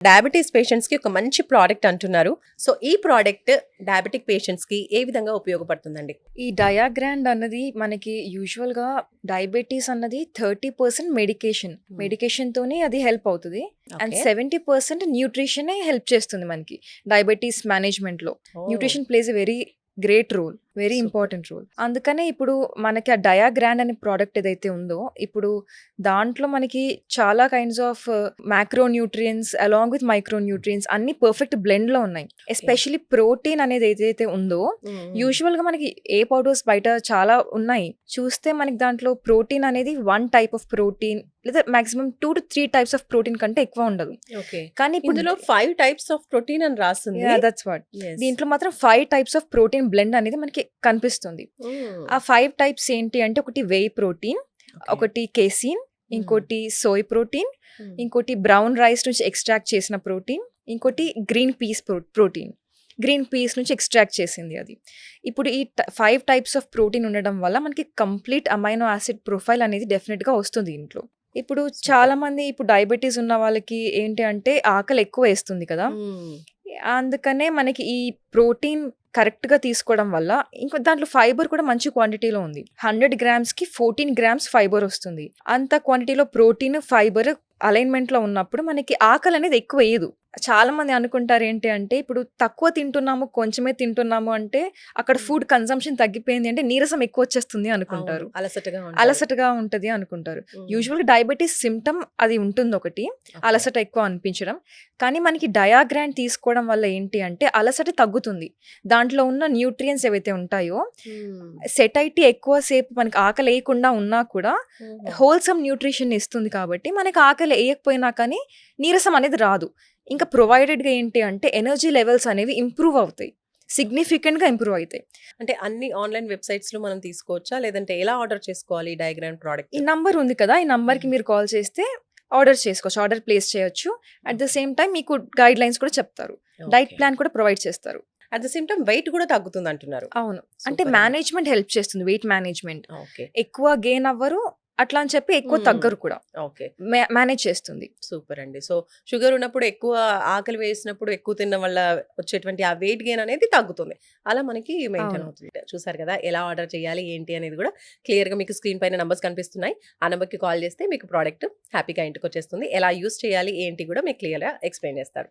Diabetes పేషెంట్స్‌కి ఒక మంచి ప్రోడక్ట్ అంటున్నారు. సో, ఈ ప్రోడక్ట్ డయాబెటిక్ పేషెంట్స్‌కి ఏ విధంగా ఉపయోగపడుతుందండి? ఈ డయాగ్రాండ్ అన్నది మనకి యూజువల్‌గా డయాబెటీస్ అన్నది 30% మెడికేషన్. మెడికేషన్‌తోనే అది హెల్ప్ అవుతది. And okay. 70% న్యూట్రిషనే హెల్ప్ చేస్తుంది మనకి డయాబెటీస్ మేనేజ్‌మెంట్‌లో. Oh! Nutrition plays a very great role. Very super. Important role. అందుకనే ఇప్పుడు మనకి ఆ డయాగ్రాండ్ అనే ప్రోడక్ట్ ఏదైతే ఉందో, ఇప్పుడు దాంట్లో మనకి చాలా kinds of macro nutrients along with micro nutrients అన్ని పర్ఫెక్ట్ బ్లెండ్‌లో ఉన్నాయి. ఎస్పెషల్లీ ప్రోటీన్ అనేది ఏదైతే ఉందో, యూజువల్‌గా మనకి ఏ పౌడర్స్ బయట చాలా ఉన్నాయి. చూస్తే మనకి దాంట్లో ప్రోటీన్ అనేది 1 టైప్ ఆఫ్ ప్రోటీన్ లేదా మాక్సిమం 2-3 టైప్స్ ఆఫ్ ప్రోటీన్ కంటే ఎక్కువ ఉండదు. ఓకే. కానీ ఇప్పుడు ఇందులో 5 టైప్స్ ఆఫ్ ప్రోటీన్ అని రాసుంది. That's what. యెస్. దీంట్లో మాత్రం 5 టైప్స్ ఆఫ్ ప్రోటీన్ బ్లెండ్ అనేది మనకి కనిపిస్తుంది. ఆ 5 టైప్స్ ఏంటి అంటే ఒకటి వేయ్ ప్రోటీన్, ఒకటి కేసిన్, ఇంకోటి సోయ్ ప్రోటీన్, ఇంకోటి బ్రౌన్ రైస్ నుంచి ఎక్స్ట్రాక్ట్ చేసిన ప్రోటీన్, ఇంకోటి green peas protein. Green peas నుంచి ఎక్స్ట్రాక్ట్ చేసింది అది. ఇప్పుడు ఈ 5 టైప్స్ ఆఫ్ ప్రోటీన్ ఉండడం వల్ల మనకి కంప్లీట్ అమైనో యాసిడ్ ప్రొఫైల్ అనేది డెఫినెట్‌గా వస్తుంది ఇంట్లో. ఇప్పుడు చాలా మంది ఇప్పుడు డయాబెటీస్ ఉన్న వాళ్ళకి ఏంటి అంటే ఆకలి ఎక్కువ వేస్తుంది కదా! అందుకనే మనకి ఈ ప్రోటీన్ కరెక్ట్‌గా తీసుకోవడం వల్ల ఇంకో దాంట్లో ఫైబర్ కూడా మంచి క్వాంటిటీలో ఉంది. 100 గ్రామ్స్‌కి 14 గ్రామ్స్ ఫైబర్ వస్తుంది. అంత క్వాంటిటీలో ప్రోటీన్, ఫైబర్ అలైన్‌మెంట్‌లో ఉన్నప్పుడు మనకి ఆకలి అనేది ఎక్కువ వేయదు. చాలా మంది అనుకుంటారు ఏంటి అంటే ఇప్పుడు తక్కువ తింటున్నాము, కొంచెమే తింటున్నాము అంటే అక్కడ ఫుడ్ కన్సంప్షన్ తగ్గిపోయింది అంటే నీరసం ఎక్కువ వచ్చేస్తుంది అనుకుంటారు. అలసటగా ఉంటది అనుకుంటారు. యూజువల్‌గా డయాబెటీస్ సిమ్టమ్ అది ఉంటుంది ఒకటి. అలసట ఎక్కువ అనిపించడం. కానీ మనకి డయాగ్రాండ్ తీసుకోవడం వల్ల ఏంటి అంటే అలసట తగ్గుతుంది. దాంట్లో ఉన్న న్యూట్రియంట్స్ ఏవైతే ఉంటాయో సెటైటీ ఎక్కువ సేపు మనకి ఆకలి వేయకుండా ఉన్నా కూడా హోల్సమ్ న్యూట్రిషన్ ఇస్తుంది కాబట్టి మనకి ఆకలి వేయకపోయినా కానీ నీరసం అనేది రాదు. ఇంకా ప్రొవైడెడ్‌గా ఏంటి అంటే ఎనర్జీ లెవెల్స్ అనేవి ఇంప్రూవ్ అవుతాయి. సిగ్నిఫికెంట్‌గా ఇంప్రూవ్ అవుతాయి. అంటే అన్ని ఆన్‌లైన్ వెబ్‌సైట్స్‌లో మనం తీసుకోవచ్చా? లేదంటే ఎలా ఆర్డర్ చేసుకోవాలి ఈ డయాగ్రామ్ ప్రోడక్ట్? ఈ నంబర్ ఉంది కదా! ఈ నంబర్‌కి మీరు కాల్ చేస్తే ఆర్డర్ చేసుకోవచ్చు. ఆర్డర్ ప్లేస్ చేయొచ్చు. అట్ ద సేమ్ టైమ్ మీకు గైడ్‌లైన్స్ కూడా చెప్తారు. డైట్ ప్లాన్ కూడా ప్రొవైడ్ చేస్తారు. At the same time weight కూడా తగ్గుతుందంటున్నారు. అవును. అంటే సూపర్ అండి. మేనేజ్‌మెంట్ హెల్ప్ చేస్తుంది. Weight management. ఓకే. ఎక్కువ గెయిన్ అవ్వరు. అట్లా అని చెప్పి ఎక్కువ తగ్గరు కూడా. ఓకే. మేనేజ్ చేస్తుంది. సూపర్ అండి. సో, షుగర్ ఉన్నప్పుడు ఎక్కువ ఆకలి వేసినప్పుడు ఎక్కువ తినడం వల్ల వచ్చేటువంటి ఆ వెయిట్ గెయిన్ అనేది తగ్గుతుంది. అలా మనకి మెయింటైన్ అవును. అవుతుంది. చూసారు కదా! ఎలా ఆర్డర్ చేయాలి, ఏంటి అనేది కూడా క్లియర్‌గా మీకు స్క్రీన్ పైన నంబర్స్ కనిపిస్తున్నాయి. ఆ నంబర్‌కి కాల్ చేస్తే మీకు ప్రోడక్ట్ హ్యాపీగా ఇంటికొచ్చేస్తుంది. ఎలా యూజ్ చేయాలి, ఏంటి కూడా మీకు క్లియర్‌గా ఎక్స్‌ప్లెయిన్ చేస్తారు.